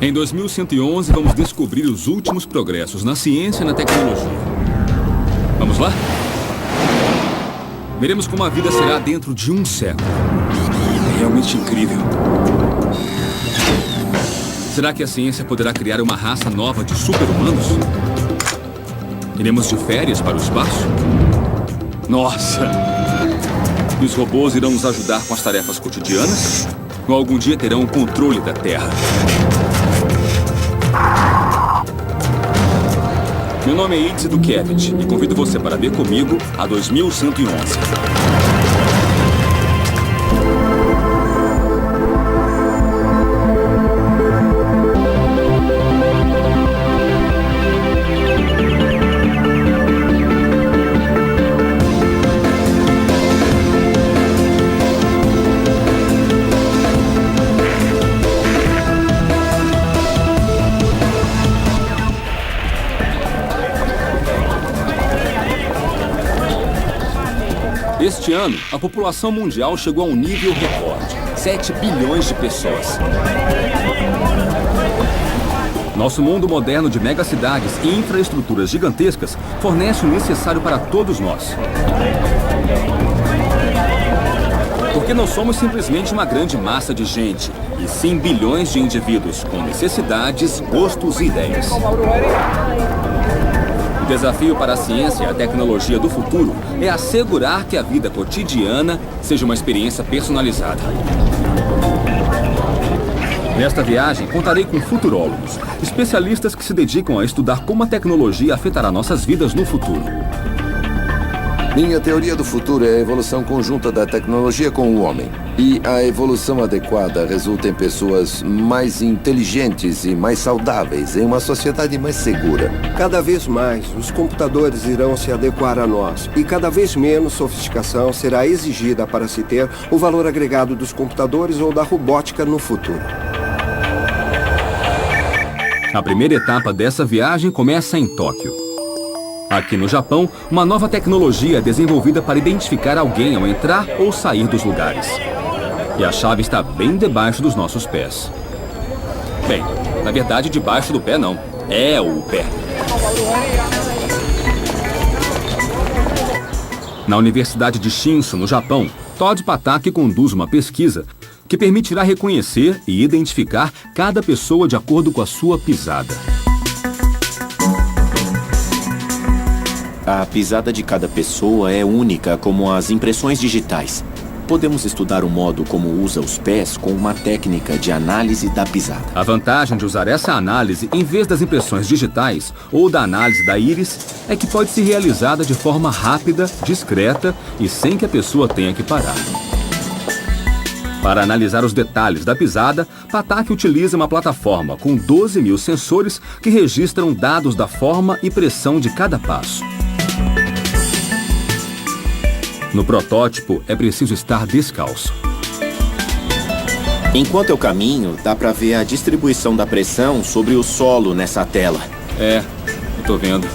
Em 2111, vamos descobrir os últimos progressos na ciência e na tecnologia. Vamos lá? Veremos como a vida será dentro de um século. É realmente incrível. Será que a ciência poderá criar uma raça nova de super-humanos? Iremos de férias para o espaço? Nossa! E os robôs irão nos ajudar com as tarefas cotidianas? Ou algum dia terão o controle da Terra? Meu nome é Itzy Dukevich e convido você para ver comigo a 2111. Este ano, a população mundial chegou a um nível recorde: 7 bilhões de pessoas. Nosso mundo moderno de megacidades e infraestruturas gigantescas fornece o necessário para todos nós. Porque não somos simplesmente uma grande massa de gente, e sim bilhões de indivíduos com necessidades, gostos e ideias. O desafio para a ciência e a tecnologia do futuro é assegurar que a vida cotidiana seja uma experiência personalizada. Nesta viagem, contarei com futurólogos, especialistas que se dedicam a estudar como a tecnologia afetará nossas vidas no futuro. Minha teoria do futuro é a evolução conjunta da tecnologia com o homem. E a evolução adequada resulta em pessoas mais inteligentes e mais saudáveis, em uma sociedade mais segura. Cada vez mais, os computadores irão se adequar a nós. E cada vez menos sofisticação será exigida para se ter o valor agregado dos computadores ou da robótica no futuro. A primeira etapa dessa viagem começa em Tóquio. Aqui no Japão, uma nova tecnologia é desenvolvida para identificar alguém ao entrar ou sair dos lugares. E a chave está bem debaixo dos nossos pés. Bem, na verdade, debaixo do pé não. É o pé. Na Universidade de Shinshu, no Japão, Todd Pataki conduz uma pesquisa que permitirá reconhecer e identificar cada pessoa de acordo com a sua pisada. A pisada de cada pessoa é única, como as impressões digitais. Podemos estudar o modo como usa os pés com uma técnica de análise da pisada. A vantagem de usar essa análise em vez das impressões digitais ou da análise da íris é que pode ser realizada de forma rápida, discreta e sem que a pessoa tenha que parar. Para analisar os detalhes da pisada, Pataki utiliza uma plataforma com 12 mil sensores que registram dados da forma e pressão de cada passo. No protótipo, é preciso estar descalço. Enquanto eu caminho, dá para ver a distribuição da pressão sobre o solo nessa tela. É, eu tô vendo.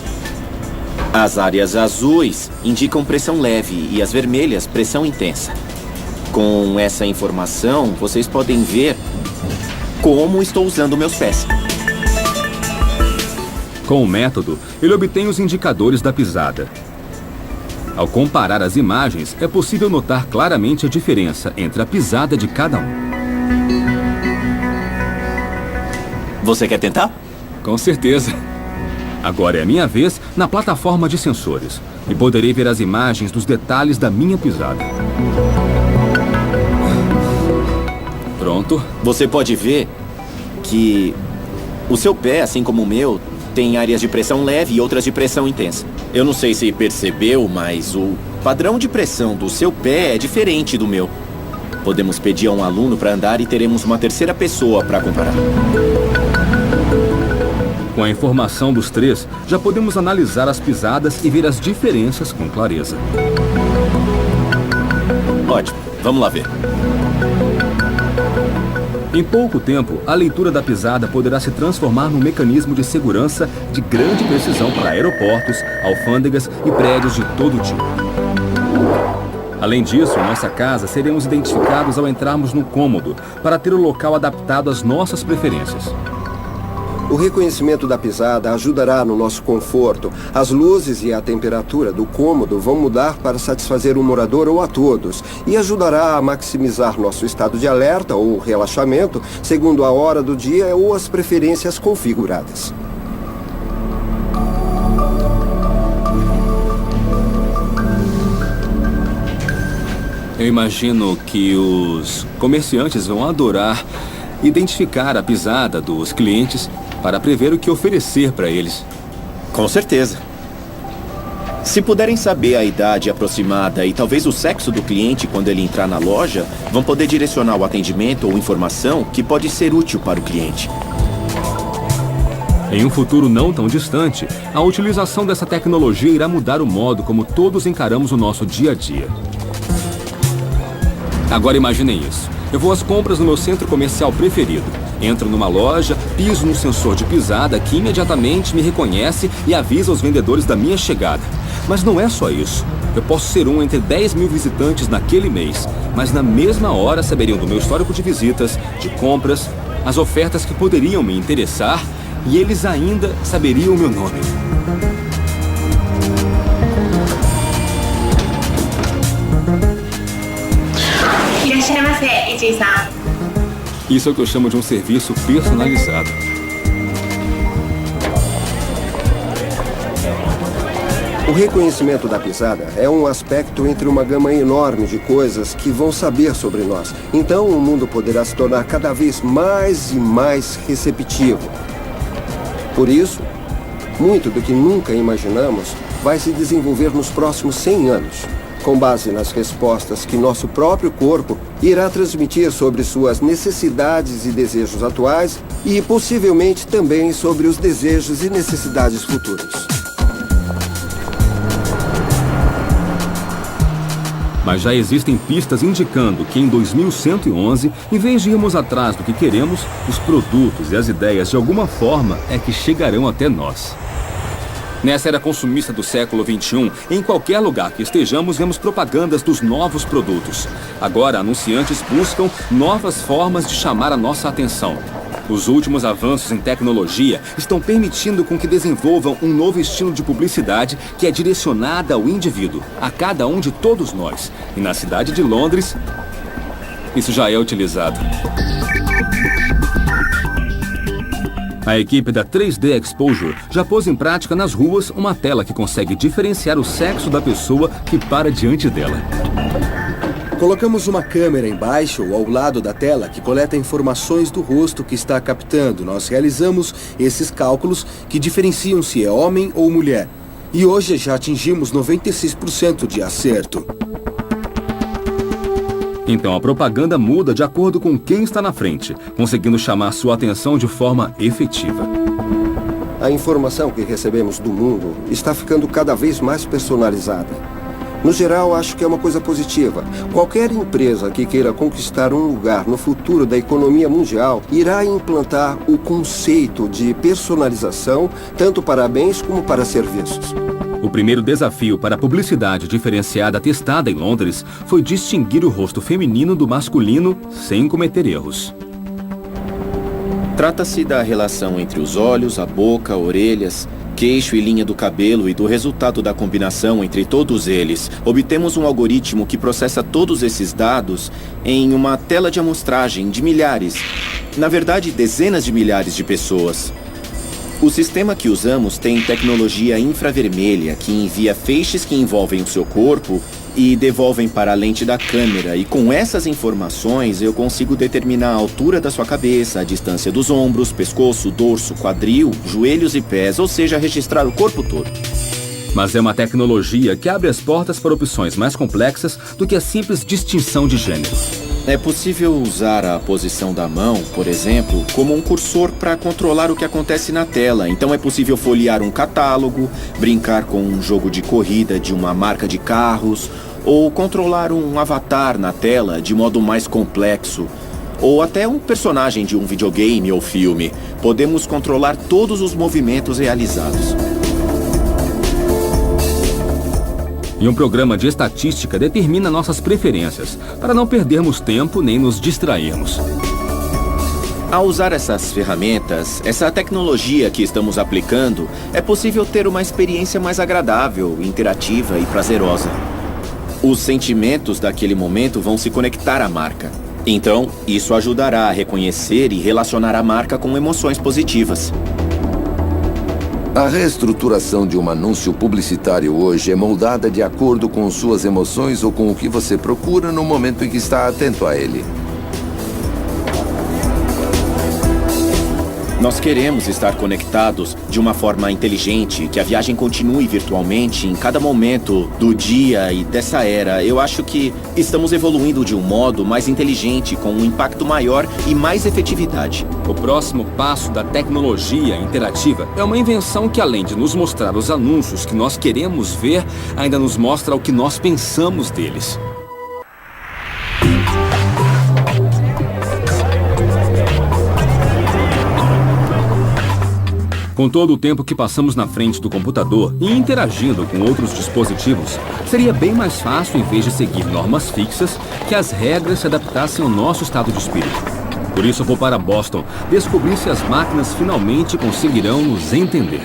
As áreas azuis indicam pressão leve e as vermelhas, pressão intensa. Com essa informação, vocês podem ver como estou usando meus pés. Com o método, ele obtém os indicadores da pisada. Ao comparar as imagens, é possível notar claramente a diferença entre a pisada de cada um. Você quer tentar? Com certeza. Agora é a minha vez na plataforma de sensores e poderei ver as imagens dos detalhes da minha pisada. Pronto. Você pode ver que o seu pé, assim como o meu, tem áreas de pressão leve e outras de pressão intensa. Eu não sei se percebeu, mas o padrão de pressão do seu pé é diferente do meu. Podemos pedir a um aluno para andar e teremos uma terceira pessoa para comparar. Com a informação dos três, já podemos analisar as pisadas e ver as diferenças com clareza. Ótimo, vamos lá ver. Em pouco tempo, a leitura da pisada poderá se transformar num mecanismo de segurança de grande precisão para aeroportos, alfândegas e prédios de todo tipo. Além disso, em nossa casa seremos identificados ao entrarmos no cômodo para ter o local adaptado às nossas preferências. O reconhecimento da pisada ajudará no nosso conforto. As luzes e a temperatura do cômodo vão mudar para satisfazer o morador ou a todos e ajudará a maximizar nosso estado de alerta ou relaxamento segundo a hora do dia ou as preferências configuradas. Eu imagino que os comerciantes vão adorar identificar a pisada dos clientes para prever o que oferecer para eles. Com certeza. Se puderem saber a idade aproximada e talvez o sexo do cliente quando ele entrar na loja, vão poder direcionar o atendimento ou informação que pode ser útil para o cliente. Em um futuro não tão distante, a utilização dessa tecnologia irá mudar o modo como todos encaramos o nosso dia a dia. Agora imaginem isso. Eu vou às compras no meu centro comercial preferido. Entro numa loja, piso no sensor de pisada que imediatamente me reconhece e avisa os vendedores da minha chegada. Mas não é só isso. Eu posso ser um entre 10 mil visitantes naquele mês, mas na mesma hora saberiam do meu histórico de visitas, de compras, as ofertas que poderiam me interessar e eles ainda saberiam o meu nome. Isso é o que eu chamo de um serviço personalizado. O reconhecimento da pisada é um aspecto entre uma gama enorme de coisas que vão saber sobre nós. Então, o mundo poderá se tornar cada vez mais e mais receptivo. Por isso, muito do que nunca imaginamos vai se desenvolver nos próximos 100 anos, com base nas respostas que nosso próprio corpo irá transmitir sobre suas necessidades e desejos atuais e, possivelmente, também sobre os desejos e necessidades futuros. Mas já existem pistas indicando que em 2111, em vez de irmos atrás do que queremos, os produtos e as ideias de alguma forma é que chegarão até nós. Nessa era consumista do século XXI, em qualquer lugar que estejamos, vemos propagandas dos novos produtos. Agora, anunciantes buscam novas formas de chamar a nossa atenção. Os últimos avanços em tecnologia estão permitindo com que desenvolvam um novo estilo de publicidade que é direcionada ao indivíduo, a cada um de todos nós. E na cidade de Londres, isso já é utilizado. A equipe da 3D Exposure já pôs em prática nas ruas uma tela que consegue diferenciar o sexo da pessoa que para diante dela. Colocamos uma câmera embaixo ou ao lado da tela que coleta informações do rosto que está captando. Nós realizamos esses cálculos que diferenciam se é homem ou mulher. E hoje já atingimos 96% de acerto. Então a propaganda muda de acordo com quem está na frente, conseguindo chamar sua atenção de forma efetiva. A informação que recebemos do mundo está ficando cada vez mais personalizada. No geral, acho que é uma coisa positiva. Qualquer empresa que queira conquistar um lugar no futuro da economia mundial irá implantar o conceito de personalização, tanto para bens como para serviços. O primeiro desafio para a publicidade diferenciada testada em Londres foi distinguir o rosto feminino do masculino sem cometer erros. Trata-se da relação entre os olhos, a boca, orelhas, queixo e linha do cabelo e do resultado da combinação entre todos eles. Obtemos um algoritmo que processa todos esses dados em uma tela de amostragem de milhares, na verdade dezenas de milhares de pessoas. O sistema que usamos tem tecnologia infravermelha que envia feixes que envolvem o seu corpo e devolvem para a lente da câmera. E com essas informações eu consigo determinar a altura da sua cabeça, a distância dos ombros, pescoço, dorso, quadril, joelhos e pés, ou seja, registrar o corpo todo. Mas é uma tecnologia que abre as portas para opções mais complexas do que a simples distinção de gênero. É possível usar a posição da mão, por exemplo, como um cursor para controlar o que acontece na tela. Então é possível folhear um catálogo, brincar com um jogo de corrida de uma marca de carros, ou controlar um avatar na tela de modo mais complexo, ou até um personagem de um videogame ou filme. Podemos controlar todos os movimentos realizados. E um programa de estatística determina nossas preferências, para não perdermos tempo nem nos distrairmos. Ao usar essas ferramentas, essa tecnologia que estamos aplicando, é possível ter uma experiência mais agradável, interativa e prazerosa. Os sentimentos daquele momento vão se conectar à marca. Então, isso ajudará a reconhecer e relacionar a marca com emoções positivas. A reestruturação de um anúncio publicitário hoje é moldada de acordo com suas emoções ou com o que você procura no momento em que está atento a ele. Nós queremos estar conectados de uma forma inteligente, que a viagem continue virtualmente em cada momento do dia e dessa era. Eu acho que estamos evoluindo de um modo mais inteligente, com um impacto maior e mais efetividade. O próximo passo da tecnologia interativa é uma invenção que, além de nos mostrar os anúncios que nós queremos ver, ainda nos mostra o que nós pensamos deles. Com todo o tempo que passamos na frente do computador e interagindo com outros dispositivos, seria bem mais fácil, em vez de seguir normas fixas, que as regras se adaptassem ao nosso estado de espírito. Por isso, vou para Boston descobrir se as máquinas finalmente conseguirão nos entender.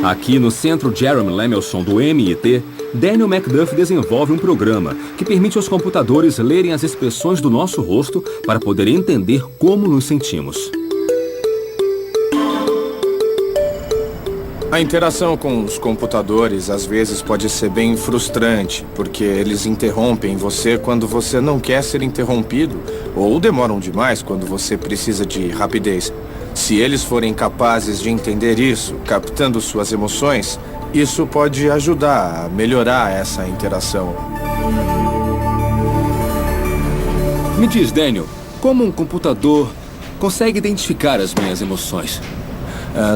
Aqui no Centro Jeremy Lemelson do MIT, Daniel McDuff desenvolve um programa que permite aos computadores lerem as expressões do nosso rosto para poder entender como nos sentimos. A interação com os computadores às vezes pode ser bem frustrante, porque eles interrompem você quando você não quer ser interrompido, ou demoram demais quando você precisa de rapidez. Se eles forem capazes de entender isso, captando suas emoções, isso pode ajudar a melhorar essa interação. Me diz, Daniel, como um computador consegue identificar as minhas emoções?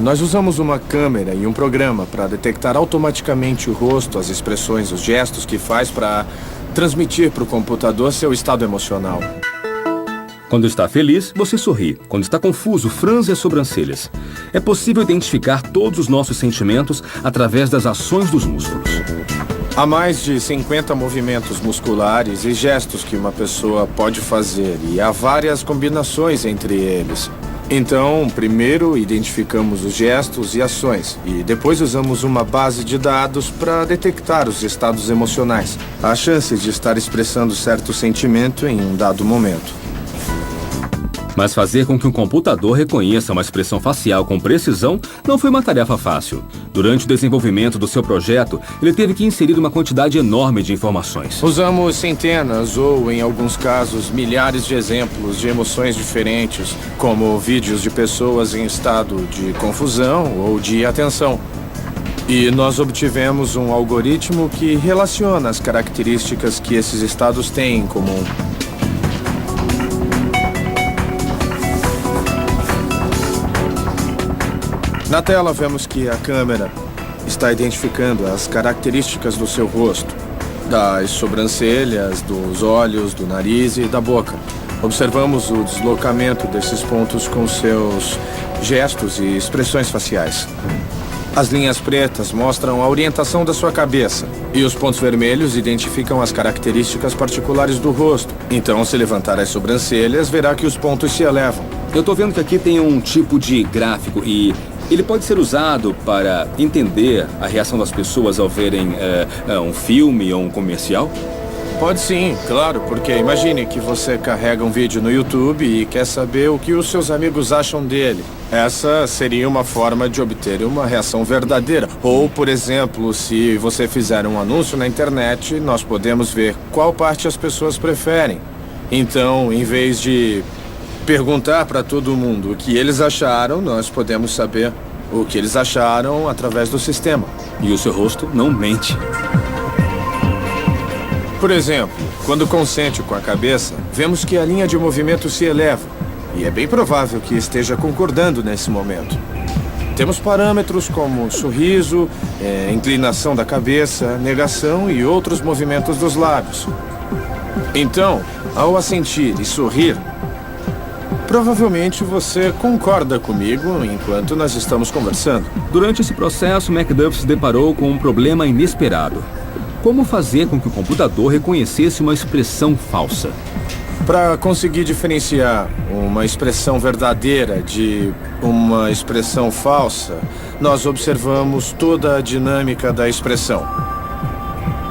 Nós usamos uma câmera e um programa para detectar automaticamente o rosto, as expressões, os gestos que faz para transmitir para o computador seu estado emocional. Quando está feliz, você sorri. Quando está confuso, franze as sobrancelhas. É possível identificar todos os nossos sentimentos através das ações dos músculos. Há mais de 50 movimentos musculares e gestos que uma pessoa pode fazer, e há várias combinações entre eles. Então, primeiro identificamos os gestos e ações, e depois usamos uma base de dados para detectar os estados emocionais, a chance de estar expressando certo sentimento em um dado momento. Mas fazer com que um computador reconheça uma expressão facial com precisão não foi uma tarefa fácil. Durante o desenvolvimento do seu projeto, ele teve que inserir uma quantidade enorme de informações. Usamos centenas ou, em alguns casos, milhares de exemplos de emoções diferentes, como vídeos de pessoas em estado de confusão ou de atenção. E nós obtivemos um algoritmo que relaciona as características que esses estados têm em comum. Na tela vemos que a câmera está identificando as características do seu rosto, das sobrancelhas, dos olhos, do nariz e da boca. Observamos o deslocamento desses pontos com seus gestos e expressões faciais. As linhas pretas mostram a orientação da sua cabeça e os pontos vermelhos identificam as características particulares do rosto. Então, se levantar as sobrancelhas, verá que os pontos se elevam. Eu tô vendo que aqui tem um tipo de gráfico e ele pode ser usado para entender a reação das pessoas ao verem um filme ou um comercial? Pode sim, claro, porque imagine que você carrega um vídeo no YouTube e quer saber o que os seus amigos acham dele. Essa seria uma forma de obter uma reação verdadeira. Ou, por exemplo, se você fizer um anúncio na internet, nós podemos ver qual parte as pessoas preferem. Então, em vez de perguntar para todo mundo o que eles acharam, nós podemos saber o que eles acharam através do sistema. E o seu rosto não mente. Por exemplo, quando consente com a cabeça, vemos que a linha de movimento se eleva. E é bem provável que esteja concordando nesse momento. Temos parâmetros como sorriso, inclinação da cabeça, negação e outros movimentos dos lábios. Então, ao assentir e sorrir, Provavelmente você concorda comigo enquanto nós estamos conversando. Durante esse processo, Macduff se deparou com um problema inesperado. Como fazer com que o computador reconhecesse uma expressão falsa? Para conseguir diferenciar uma expressão verdadeira de uma expressão falsa, nós observamos toda a dinâmica da expressão.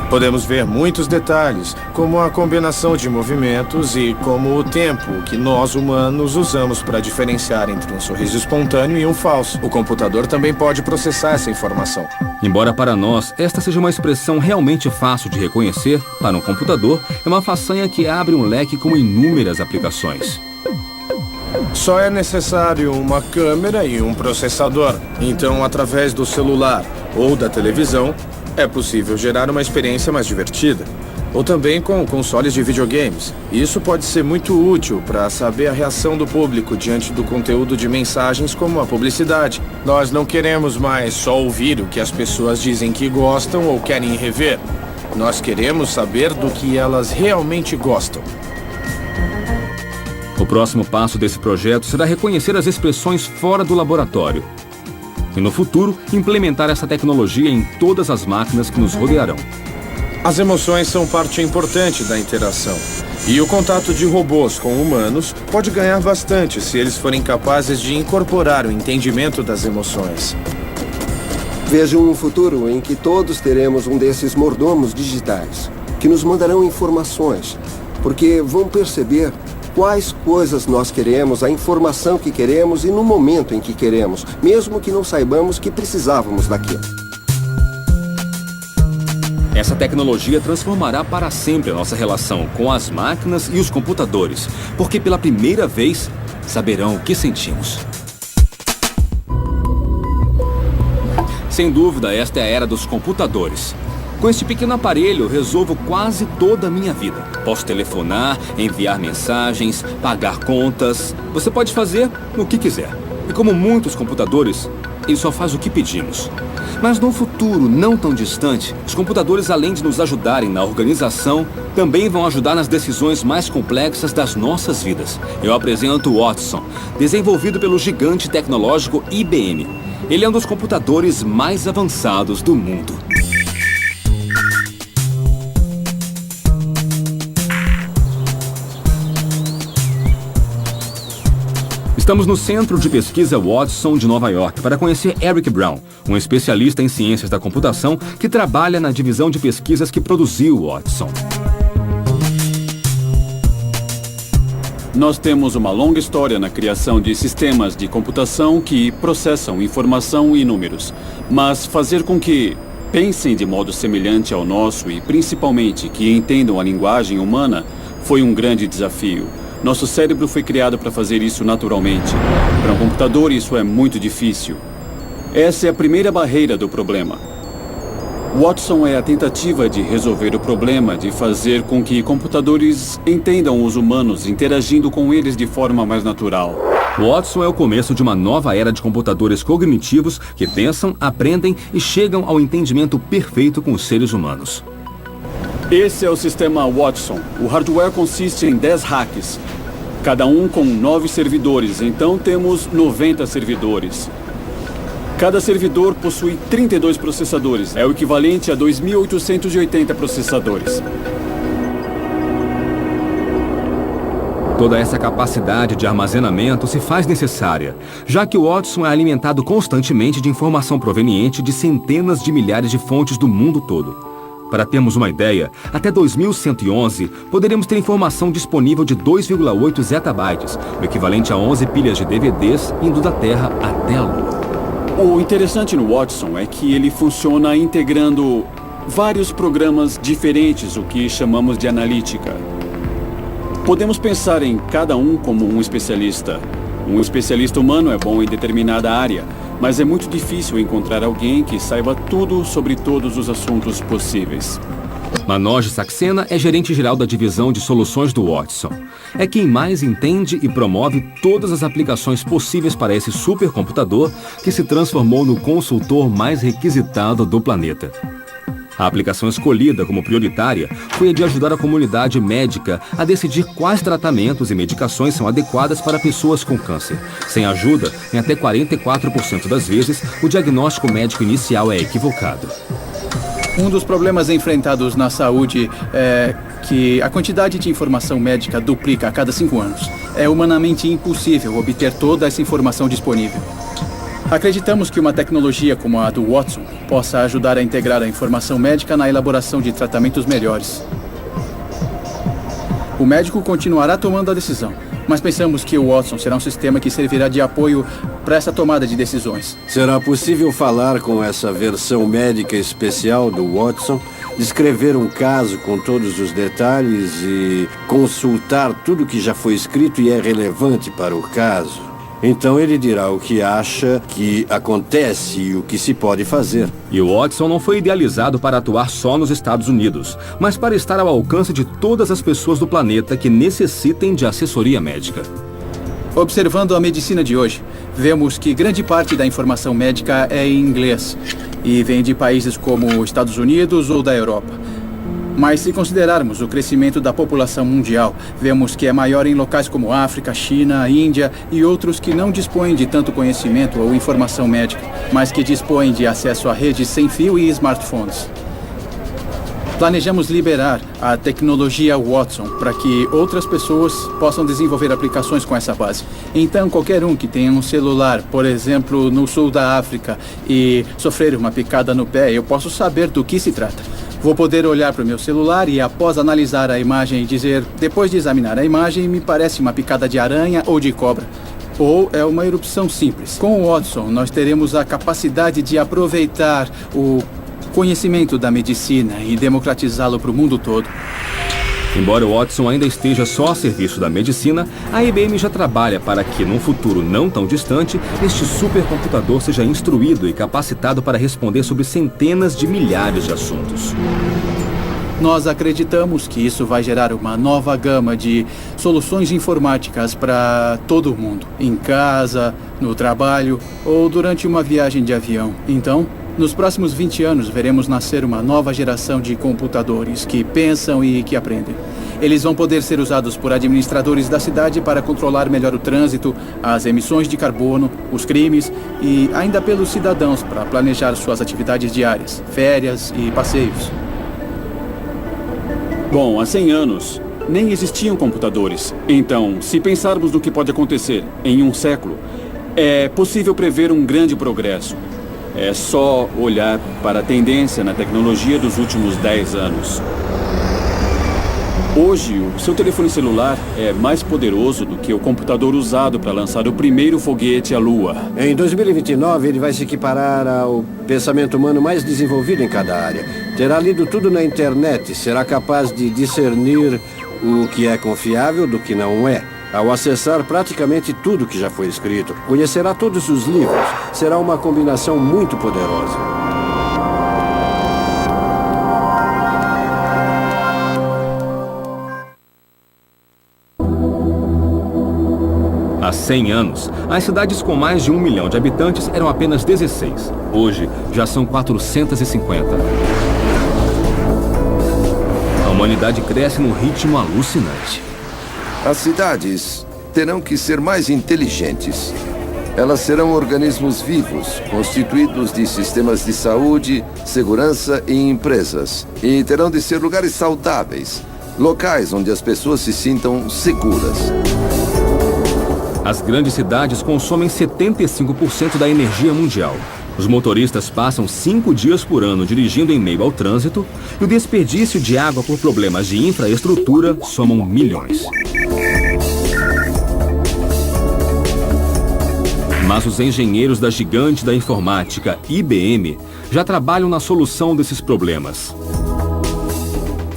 Podemos ver muitos detalhes, como a combinação de movimentos e como o tempo que nós humanos usamos para diferenciar entre um sorriso espontâneo e um falso. O computador também pode processar essa informação. Embora para nós esta seja uma expressão realmente fácil de reconhecer, para um computador é uma façanha que abre um leque com inúmeras aplicações. Só é necessário uma câmera e um processador. Então, através do celular ou da televisão, é possível gerar uma experiência mais divertida. Ou também com consoles de videogames. Isso pode ser muito útil para saber a reação do público diante do conteúdo de mensagens como a publicidade. Nós não queremos mais só ouvir o que as pessoas dizem que gostam ou querem rever. Nós queremos saber do que elas realmente gostam. O próximo passo desse projeto será reconhecer as expressões fora do laboratório. E no futuro, implementar essa tecnologia em todas as máquinas que nos rodearão. As emoções são parte importante da interação. E o contato de robôs com humanos pode ganhar bastante se eles forem capazes de incorporar o entendimento das emoções. Vejo um futuro em que todos teremos um desses mordomos digitais, que nos mandarão informações, porque vão perceber quais coisas nós queremos, a informação que queremos e no momento em que queremos, mesmo que não saibamos que precisávamos daquilo. Essa tecnologia transformará para sempre a nossa relação com as máquinas e os computadores, porque pela primeira vez saberão o que sentimos. Sem dúvida, esta é a era dos computadores. Com este pequeno aparelho, resolvo quase toda a minha vida. Posso telefonar, enviar mensagens, pagar contas. Você pode fazer o que quiser. E como muitos computadores, ele só faz o que pedimos. Mas num futuro não tão distante, os computadores, além de nos ajudarem na organização, também vão ajudar nas decisões mais complexas das nossas vidas. Eu apresento o Watson, desenvolvido pelo gigante tecnológico IBM. Ele é um dos computadores mais avançados do mundo. Estamos no Centro de Pesquisa Watson de Nova York para conhecer Eric Brown, um especialista em ciências da computação que trabalha na divisão de pesquisas que produziu o Watson. Nós temos uma longa história na criação de sistemas de computação que processam informação e números, mas fazer com que pensem de modo semelhante ao nosso e principalmente que entendam a linguagem humana foi um grande desafio. Nosso cérebro foi criado para fazer isso naturalmente. Para um computador, isso é muito difícil. Essa é a primeira barreira do problema. Watson é a tentativa de resolver o problema, de fazer com que computadores entendam os humanos, interagindo com eles de forma mais natural. Watson é o começo de uma nova era de computadores cognitivos que pensam, aprendem e chegam ao entendimento perfeito com os seres humanos. Esse é o sistema Watson. O hardware consiste em 10 racks, cada um com 9 servidores, então temos 90 servidores. Cada servidor possui 32 processadores, é o equivalente a 2.880 processadores. Toda essa capacidade de armazenamento se faz necessária, já que o Watson é alimentado constantemente de informação proveniente de centenas de milhares de fontes do mundo todo. Para termos uma ideia, até 2111, poderemos ter informação disponível de 2,8 zettabytes, o equivalente a 11 pilhas de DVDs indo da Terra até a Lua. O interessante no Watson é que ele funciona integrando vários programas diferentes, o que chamamos de analítica. Podemos pensar em cada um como um especialista. Um especialista humano é bom em determinada área, mas é muito difícil encontrar alguém que saiba tudo sobre todos os assuntos possíveis. Manoj Saxena é gerente-geral da divisão de soluções do Watson. É quem mais entende e promove todas as aplicações possíveis para esse supercomputador que se transformou no consultor mais requisitado do planeta. A aplicação escolhida como prioritária foi a de ajudar a comunidade médica a decidir quais tratamentos e medicações são adequadas para pessoas com câncer. Sem ajuda, em até 44% das vezes, o diagnóstico médico inicial é equivocado. Um dos problemas enfrentados na saúde é que a quantidade de informação médica duplica a cada 5 anos. É humanamente impossível obter toda essa informação disponível. Acreditamos que uma tecnologia como a do Watson possa ajudar a integrar a informação médica na elaboração de tratamentos melhores. O médico continuará tomando a decisão, mas pensamos que o Watson será um sistema que servirá de apoio para essa tomada de decisões. Será possível falar com essa versão médica especial do Watson, descrever um caso com todos os detalhes e consultar tudo que já foi escrito e é relevante para o caso? Então ele dirá o que acha que acontece e o que se pode fazer. E o Watson não foi idealizado para atuar só nos Estados Unidos, mas para estar ao alcance de todas as pessoas do planeta que necessitem de assessoria médica. Observando a medicina de hoje, vemos que grande parte da informação médica é em inglês e vem de países como os Estados Unidos ou da Europa. Mas se considerarmos o crescimento da população mundial, vemos que é maior em locais como África, China, Índia e outros que não dispõem de tanto conhecimento ou informação médica, mas que dispõem de acesso a redes sem fio e smartphones. Planejamos liberar a tecnologia Watson para que outras pessoas possam desenvolver aplicações com essa base. Então, qualquer um que tenha um celular, por exemplo, no sul da África, e sofrer uma picada no pé, eu posso saber do que se trata. Vou poder olhar para o meu celular e, após analisar a imagem, dizer, depois de examinar a imagem, me parece uma picada de aranha ou de cobra. Ou é uma erupção simples. Com o Watson, nós teremos a capacidade de aproveitar o conhecimento da medicina e democratizá-lo para o mundo todo. Embora o Watson ainda esteja só a serviço da medicina, a IBM já trabalha para que, num futuro não tão distante, este supercomputador seja instruído e capacitado para responder sobre centenas de milhares de assuntos. Nós acreditamos que isso vai gerar uma nova gama de soluções informáticas para todo mundo, em casa, no trabalho ou durante uma viagem de avião. Então, nos próximos 20 anos, veremos nascer uma nova geração de computadores que pensam e que aprendem. Eles vão poder ser usados por administradores da cidade para controlar melhor o trânsito, as emissões de carbono, os crimes e ainda pelos cidadãos para planejar suas atividades diárias, férias e passeios. Bom, há 100 anos, nem existiam computadores. Então, se pensarmos no que pode acontecer em um século, é possível prever um grande progresso. É só olhar para a tendência na tecnologia dos últimos 10 anos. Hoje, o seu telefone celular é mais poderoso do que o computador usado para lançar o primeiro foguete à Lua. Em 2029, ele vai se equiparar ao pensamento humano mais desenvolvido em cada área. Terá lido tudo na internet, será capaz de discernir o que é confiável do que não é. Ao acessar praticamente tudo que já foi escrito, conhecerá todos os livros. Será uma combinação muito poderosa. Há 100 anos, as cidades com mais de 1 milhão de habitantes eram apenas 16. Hoje, já são 450. A humanidade cresce num ritmo alucinante. As cidades terão que ser mais inteligentes. Elas serão organismos vivos, constituídos de sistemas de saúde, segurança e empresas. E terão de ser lugares saudáveis, locais onde as pessoas se sintam seguras. As grandes cidades consomem 75% da energia mundial. Os motoristas passam 5 dias por ano dirigindo em meio ao trânsito e o desperdício de água por problemas de infraestrutura somam milhões. Mas os engenheiros da gigante da informática, IBM, já trabalham na solução desses problemas.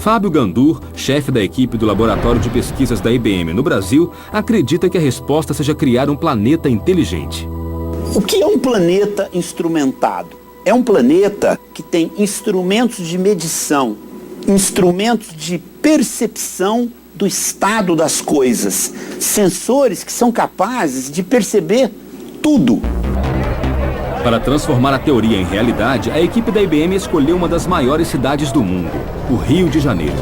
Fábio Gandur, chefe da equipe do Laboratório de Pesquisas da IBM no Brasil, acredita que a resposta seja criar um planeta inteligente. O que é um planeta instrumentado? É um planeta que tem instrumentos de medição, instrumentos de percepção do estado das coisas, sensores que são capazes de perceber tudo. Para transformar a teoria em realidade, a equipe da IBM escolheu uma das maiores cidades do mundo, o Rio de Janeiro,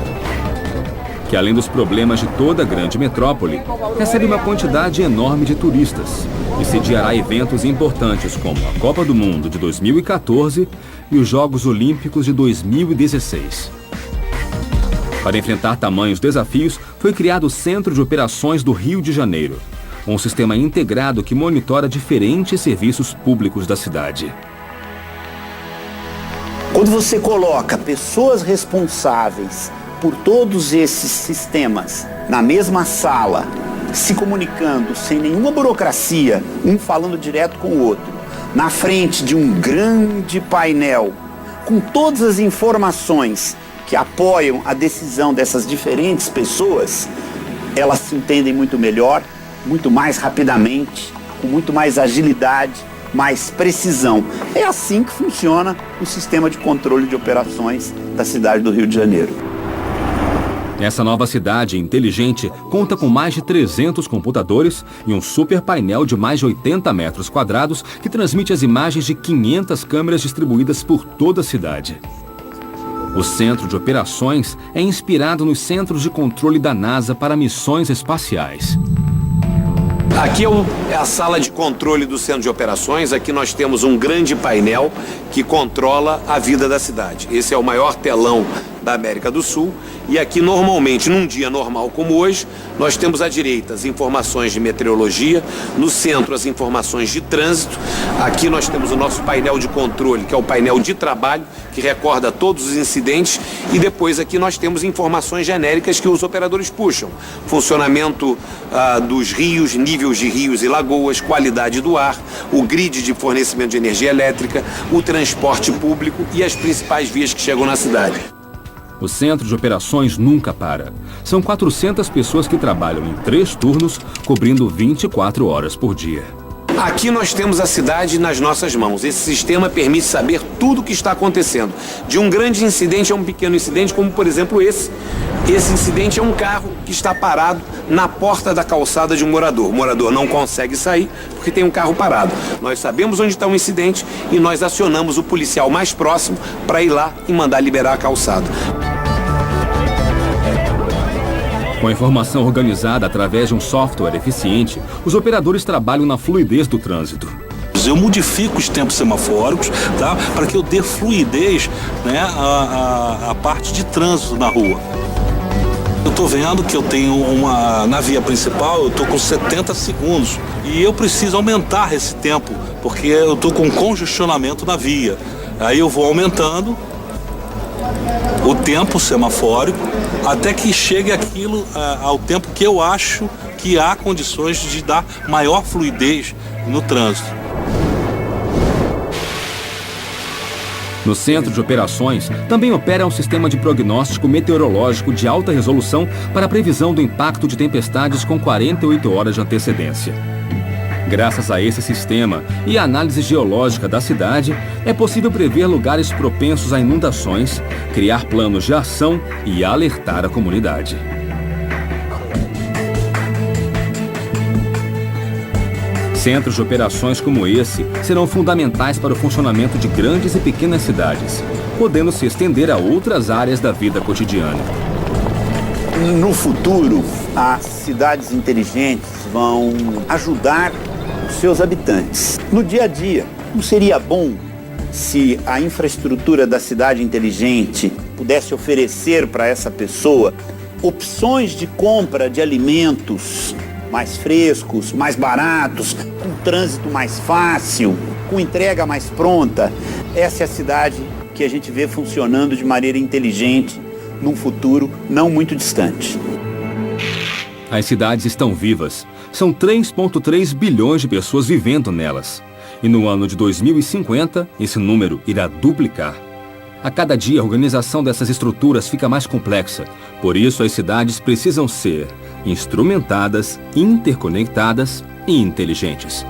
que além dos problemas de toda a grande metrópole, recebe uma quantidade enorme de turistas e sediará eventos importantes como a Copa do Mundo de 2014 e os Jogos Olímpicos de 2016. Para enfrentar tamanhos desafios, foi criado o Centro de Operações do Rio de Janeiro, um sistema integrado que monitora diferentes serviços públicos da cidade. Quando você coloca pessoas responsáveis por todos esses sistemas na mesma sala, se comunicando sem nenhuma burocracia, um falando direto com o outro, na frente de um grande painel, com todas as informações que apoiam a decisão dessas diferentes pessoas, elas se entendem muito melhor, muito mais rapidamente, com muito mais agilidade, mais precisão. É assim que funciona o sistema de controle de operações da cidade do Rio de Janeiro. Essa nova cidade inteligente conta com mais de 300 computadores e um super painel de mais de 80 metros quadrados que transmite as imagens de 500 câmeras distribuídas por toda a cidade. O Centro de Operações é inspirado nos centros de controle da NASA para missões espaciais. Aqui é a sala de controle do Centro de Operações. Aqui nós temos um grande painel que controla a vida da cidade. Esse é o maior telão da América do Sul. E aqui, normalmente, num dia normal como hoje, nós temos à direita as informações de meteorologia, no centro as informações de trânsito. Aqui nós temos o nosso painel de controle, que é o painel de trabalho, que recorda todos os incidentes. E depois aqui nós temos informações genéricas que os operadores puxam. Funcionamento dos rios, níveis de rios e lagoas, qualidade do ar, o grid de fornecimento de energia elétrica, o transporte público e as principais vias que chegam na cidade. O Centro de Operações nunca para. São 400 pessoas que trabalham em 3 turnos, cobrindo 24 horas por dia. Aqui nós temos a cidade nas nossas mãos. Esse sistema permite saber tudo o que está acontecendo. De um grande incidente a um pequeno incidente, como por exemplo esse. Esse incidente é um carro que está parado na porta da calçada de um morador. O morador não consegue sair porque tem um carro parado. Nós sabemos onde está o incidente e nós acionamos o policial mais próximo para ir lá e mandar liberar a calçada. Com a informação organizada através de um software eficiente, os operadores trabalham na fluidez do trânsito. Eu modifico os tempos semafóricos, tá? Para que eu dê fluidez, né, à parte de trânsito na rua. Eu estou vendo que eu tenho na via principal, eu estou com 70 segundos e eu preciso aumentar esse tempo, porque eu estou com congestionamento na via. Aí eu vou aumentando o tempo semafórico até que chegue aquilo ao tempo que eu acho que há condições de dar maior fluidez no trânsito. No Centro de Operações, também opera um sistema de prognóstico meteorológico de alta resolução para a previsão do impacto de tempestades com 48 horas de antecedência. Graças a esse sistema e a análise geológica da cidade, é possível prever lugares propensos a inundações, criar planos de ação e alertar a comunidade. Centros de operações como esse serão fundamentais para o funcionamento de grandes e pequenas cidades, podendo se estender a outras áreas da vida cotidiana. No futuro, as cidades inteligentes vão ajudar os seus habitantes. No dia a dia, não seria bom se a infraestrutura da cidade inteligente pudesse oferecer para essa pessoa opções de compra de alimentos mais frescos, mais baratos, com trânsito mais fácil, com entrega mais pronta? Essa é a cidade que a gente vê funcionando de maneira inteligente num futuro não muito distante. As cidades estão vivas. São 3,3 bilhões de pessoas vivendo nelas. E no ano de 2050, esse número irá duplicar. A cada dia, a organização dessas estruturas fica mais complexa. Por isso, as cidades precisam ser instrumentadas, interconectadas e inteligentes.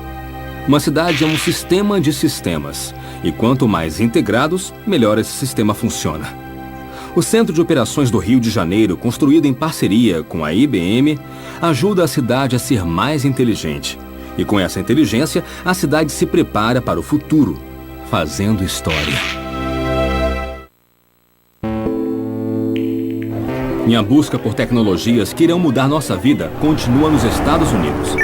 Uma cidade é um sistema de sistemas. E quanto mais integrados, melhor esse sistema funciona. O Centro de Operações do Rio de Janeiro, construído em parceria com a IBM, ajuda a cidade a ser mais inteligente E com essa inteligência, a cidade se prepara para o futuro, fazendo história. Minha busca por tecnologias que irão mudar nossa vida continua nos Estados Unidos.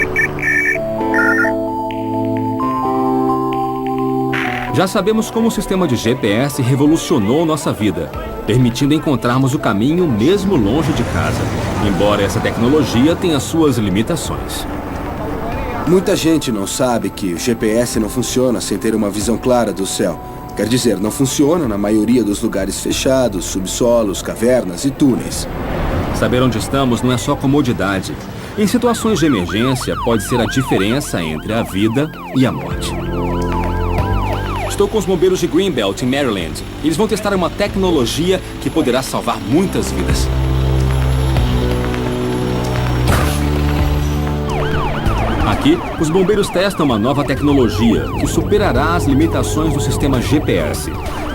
Já sabemos como o sistema de GPS revolucionou nossa vida, permitindo encontrarmos o caminho mesmo longe de casa, embora essa tecnologia tenha suas limitações. Muita gente não sabe que o GPS não funciona sem ter uma visão clara do céu. Quer dizer, não funciona na maioria dos lugares fechados, subsolos, cavernas e túneis. Saber onde estamos não é só comodidade. Em situações de emergência, pode ser a diferença entre a vida e a morte. Estou com os bombeiros de Greenbelt, em Maryland. Eles vão testar uma tecnologia que poderá salvar muitas vidas. Aqui, os bombeiros testam uma nova tecnologia que superará as limitações do sistema GPS,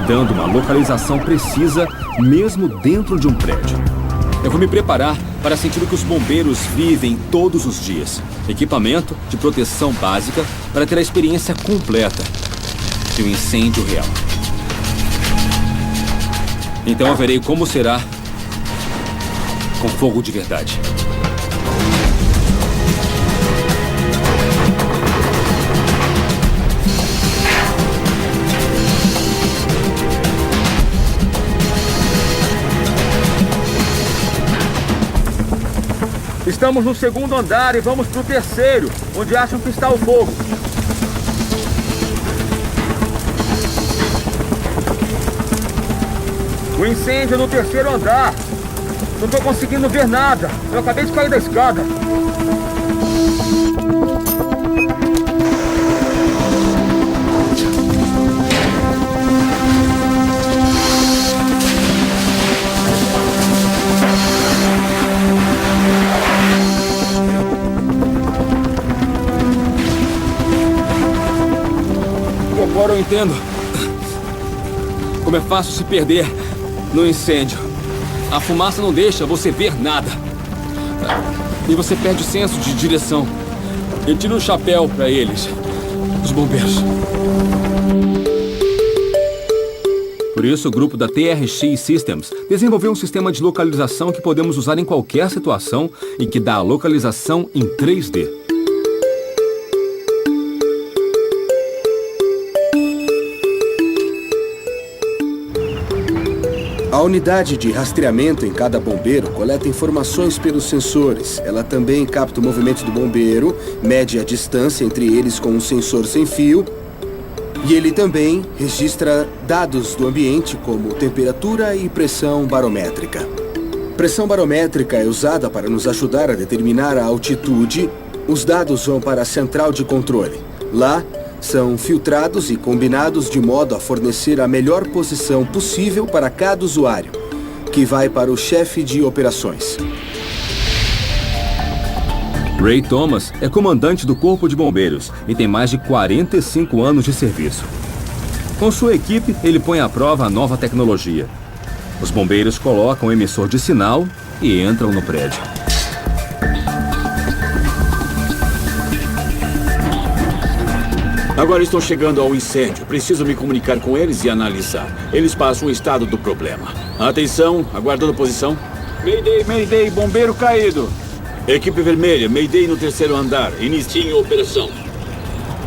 dando uma localização precisa mesmo dentro de um prédio. Eu vou me preparar para sentir o que os bombeiros vivem todos os dias. Equipamento de proteção básica para ter a experiência completa de um incêndio real. Então eu verei como será com fogo de verdade. Estamos no segundo andar e vamos para o terceiro, onde acham que está o fogo. O incêndio é no terceiro andar. Não estou conseguindo ver nada. Eu acabei de cair da escada. Agora eu entendo como é fácil se perder no incêndio. A fumaça não deixa você ver nada. E você perde o senso de direção. Eu tiro o chapéu para eles, os bombeiros. Por isso, o grupo da TRX Systems desenvolveu um sistema de localização que podemos usar em qualquer situação e que dá a localização em 3D. A unidade de rastreamento em cada bombeiro coleta informações pelos sensores. Ela também capta o movimento do bombeiro, mede a distância entre eles com um sensor sem fio. E ele também registra dados do ambiente, como temperatura e pressão barométrica. Pressão barométrica é usada para nos ajudar a determinar a altitude. Os dados vão para a central de controle. Lá, são filtrados e combinados de modo a fornecer a melhor posição possível para cada usuário, que vai para o chefe de operações. Ray Thomas é comandante do Corpo de Bombeiros e tem mais de 45 anos de serviço. Com sua equipe, ele põe à prova a nova tecnologia. Os bombeiros colocam o emissor de sinal e entram no prédio. Agora estão chegando ao incêndio. Preciso me comunicar com eles e analisar. Eles passam o estado do problema. Atenção, aguardando posição. Mayday, Mayday, bombeiro caído. Equipe vermelha, Mayday no terceiro andar. Iniciem a operação.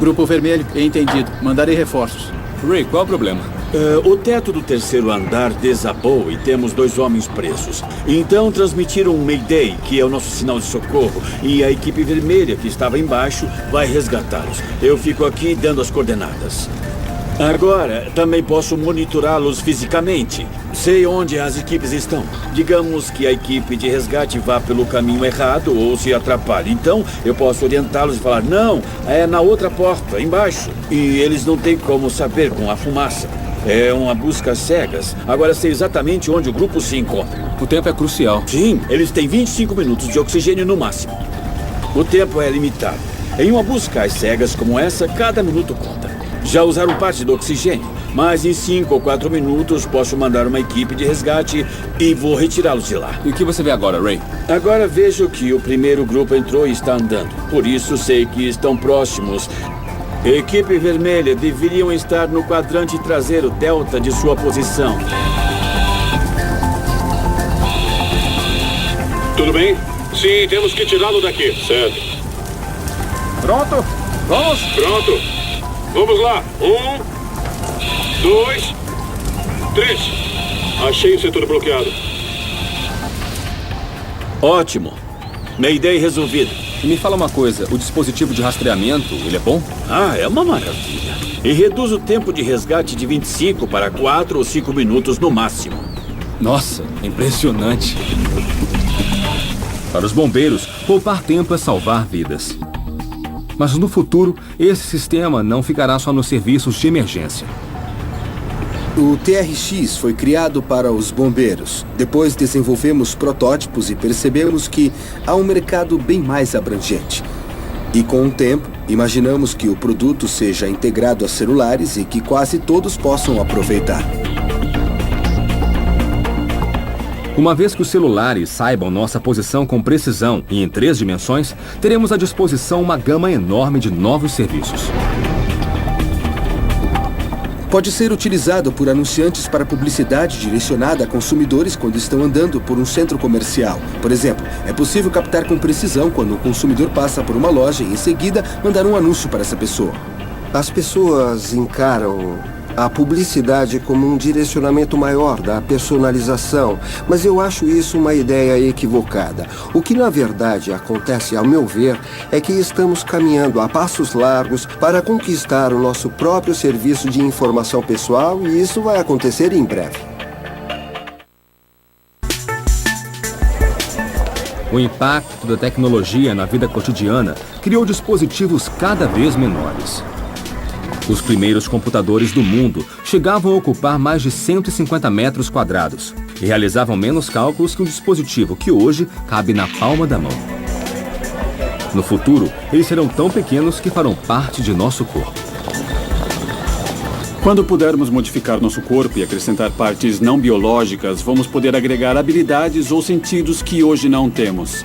Grupo vermelho, entendido. Mandarei reforços. Ray, qual é o problema? O teto do terceiro andar desabou e temos 2 homens presos. Então transmitiram um Mayday, que é o nosso sinal de socorro, e a equipe vermelha, que estava embaixo, vai resgatá-los. Eu fico aqui dando as coordenadas. Agora, também posso monitorá-los fisicamente. Sei onde as equipes estão. Digamos que a equipe de resgate vá pelo caminho errado ou se atrapalhe. Então, eu posso orientá-los e falar, não, é na outra porta, embaixo. E eles não têm como saber com a fumaça. É uma busca às cegas. Agora sei exatamente onde o grupo se encontra. O tempo é crucial. Sim, eles têm 25 minutos de oxigênio no máximo. O tempo é limitado. Em uma busca às cegas como essa, cada minuto conta. Já usaram parte do oxigênio. Mas em 5 ou 4 minutos posso mandar uma equipe de resgate e vou retirá-los de lá. E o que você vê agora, Ray? Agora vejo que o primeiro grupo entrou e está andando. Por isso sei que estão próximos. Equipe vermelha deveriam estar no quadrante traseiro delta de sua posição. Tudo bem? Sim, temos que tirá-lo daqui. Certo. Pronto? Vamos? Pronto. Vamos lá. 1, 2, 3. Achei o setor bloqueado. Ótimo. Mayday resolvido. E me fala uma coisa, o dispositivo de rastreamento, ele é bom? Ah, é uma maravilha. E reduz o tempo de resgate de 25 para 4 ou 5 minutos no máximo. Nossa, impressionante. Para os bombeiros, poupar tempo é salvar vidas. Mas no futuro, esse sistema não ficará só nos serviços de emergência. O TRX foi criado para os bombeiros. Depois desenvolvemos protótipos e percebemos que há um mercado bem mais abrangente. E com o tempo, imaginamos que o produto seja integrado a celulares e que quase todos possam aproveitar. Uma vez que os celulares saibam nossa posição com precisão e em 3 dimensões, teremos à disposição uma gama enorme de novos serviços. Pode ser utilizado por anunciantes para publicidade direcionada a consumidores quando estão andando por um centro comercial. Por exemplo, é possível captar com precisão quando o consumidor passa por uma loja e, em seguida, mandar um anúncio para essa pessoa. As pessoas encaram a publicidade como um direcionamento maior da personalização, mas eu acho isso uma ideia equivocada. O que na verdade acontece, ao meu ver, é que estamos caminhando a passos largos para conquistar o nosso próprio serviço de informação pessoal e isso vai acontecer em breve. O impacto da tecnologia na vida cotidiana criou dispositivos cada vez menores. Os primeiros computadores do mundo chegavam a ocupar mais de 150 metros quadrados e realizavam menos cálculos que um dispositivo que hoje cabe na palma da mão. No futuro, eles serão tão pequenos que farão parte de nosso corpo. Quando pudermos modificar nosso corpo e acrescentar partes não biológicas, vamos poder agregar habilidades ou sentidos que hoje não temos.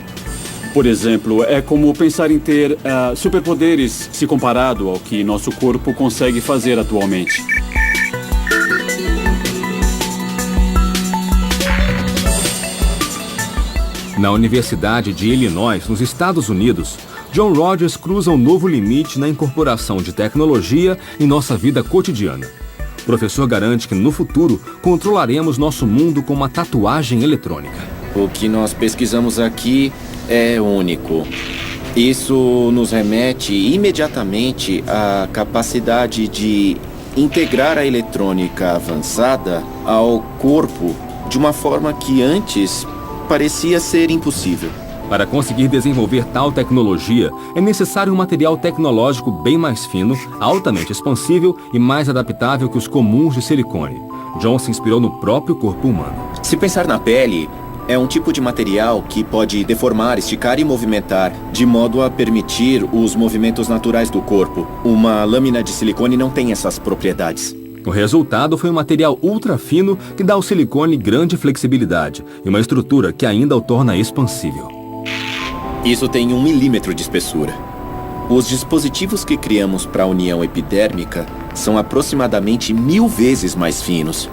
Por exemplo, é como pensar em ter superpoderes se comparado ao que nosso corpo consegue fazer atualmente. Na Universidade de Illinois, nos Estados Unidos, John Rogers cruza um novo limite na incorporação de tecnologia em nossa vida cotidiana. O professor garante que no futuro controlaremos nosso mundo com uma tatuagem eletrônica. O que nós pesquisamos aqui é único. Isso nos remete imediatamente à capacidade de integrar a eletrônica avançada ao corpo de uma forma que antes parecia ser impossível. Para conseguir desenvolver tal tecnologia, é necessário um material tecnológico bem mais fino, altamente expansível e mais adaptável que os comuns de silicone. John se inspirou no próprio corpo humano. Se pensar na pele, é um tipo de material que pode deformar, esticar e movimentar, de modo a permitir os movimentos naturais do corpo. Uma lâmina de silicone não tem essas propriedades. O resultado foi um material ultra fino que dá ao silicone grande flexibilidade e uma estrutura que ainda o torna expansível. Isso tem 1 milímetro de espessura. Os dispositivos que criamos para a união epidérmica são aproximadamente 1000 vezes mais finos.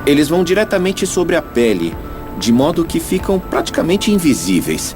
Eles vão diretamente sobre a pele, de modo que ficam praticamente invisíveis.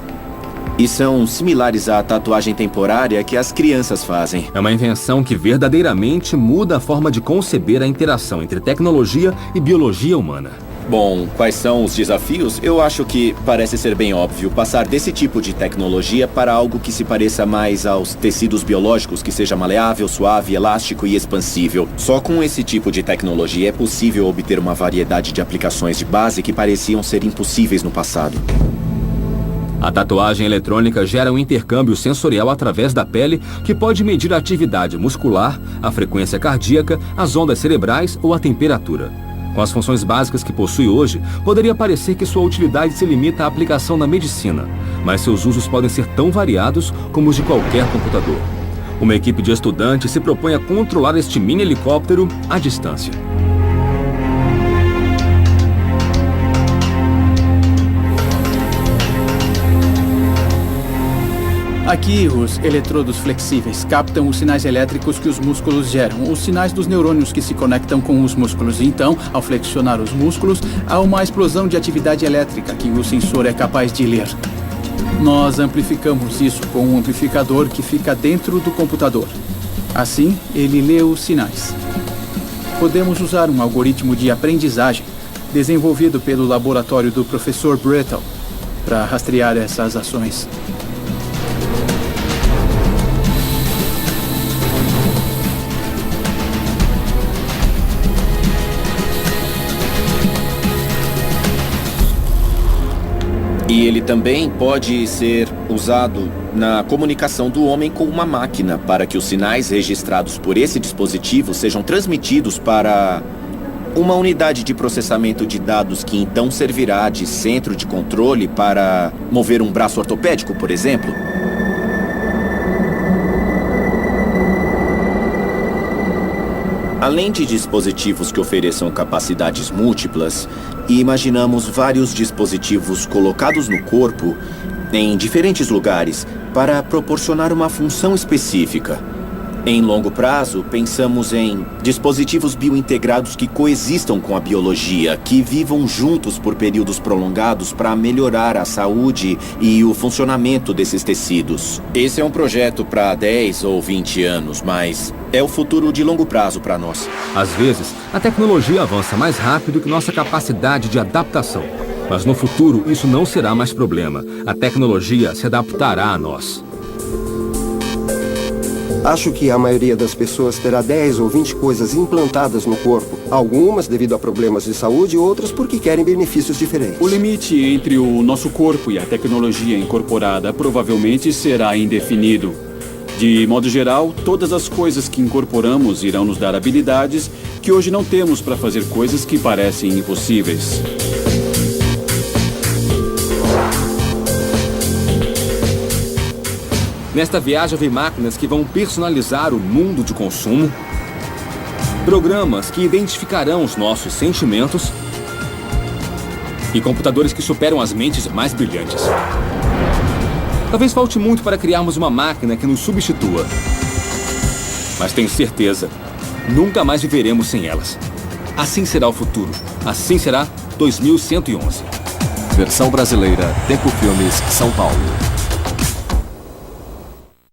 E são similares à tatuagem temporária que as crianças fazem. É uma invenção que verdadeiramente muda a forma de conceber a interação entre tecnologia e biologia humana. Bom, quais são os desafios? Eu acho que parece ser bem óbvio passar desse tipo de tecnologia para algo que se pareça mais aos tecidos biológicos, que seja maleável, suave, elástico e expansível. Só com esse tipo de tecnologia é possível obter uma variedade de aplicações de base que pareciam ser impossíveis no passado. A tatuagem eletrônica gera um intercâmbio sensorial através da pele que pode medir a atividade muscular, a frequência cardíaca, as ondas cerebrais ou a temperatura. Com as funções básicas que possui hoje, poderia parecer que sua utilidade se limita à aplicação na medicina, mas seus usos podem ser tão variados como os de qualquer computador. Uma equipe de estudantes se propõe a controlar este mini helicóptero à distância. Aqui, os eletrodos flexíveis captam os sinais elétricos que os músculos geram, os sinais dos neurônios que se conectam com os músculos. Então, ao flexionar os músculos, há uma explosão de atividade elétrica que o sensor é capaz de ler. Nós amplificamos isso com um amplificador que fica dentro do computador. Assim, ele lê os sinais. Podemos usar um algoritmo de aprendizagem desenvolvido pelo laboratório do professor Brittle para rastrear essas ações. E ele também pode ser usado na comunicação do homem com uma máquina para que os sinais registrados por esse dispositivo sejam transmitidos para uma unidade de processamento de dados que então servirá de centro de controle para mover um braço ortopédico, por exemplo. Além de dispositivos que ofereçam capacidades múltiplas, imaginamos vários dispositivos colocados no corpo em diferentes lugares para proporcionar uma função específica. Em longo prazo, pensamos em dispositivos biointegrados que coexistam com a biologia, que vivam juntos por períodos prolongados para melhorar a saúde e o funcionamento desses tecidos. Esse é um projeto para 10 ou 20 anos, mas é o futuro de longo prazo para nós. Às vezes, a tecnologia avança mais rápido que nossa capacidade de adaptação. Mas no futuro, isso não será mais problema. A tecnologia se adaptará a nós. Acho que a maioria das pessoas terá 10 ou 20 coisas implantadas no corpo. Algumas devido a problemas de saúde, outras porque querem benefícios diferentes. O limite entre o nosso corpo e a tecnologia incorporada provavelmente será indefinido. De modo geral, todas as coisas que incorporamos irão nos dar habilidades que hoje não temos para fazer coisas que parecem impossíveis. Nesta viagem eu vi máquinas que vão personalizar o mundo de consumo, programas que identificarão os nossos sentimentos e computadores que superam as mentes mais brilhantes. Talvez falte muito para criarmos uma máquina que nos substitua, mas tenho certeza, nunca mais viveremos sem elas. Assim será o futuro. Assim será 2111. Versão brasileira, Tempo Filmes, São Paulo.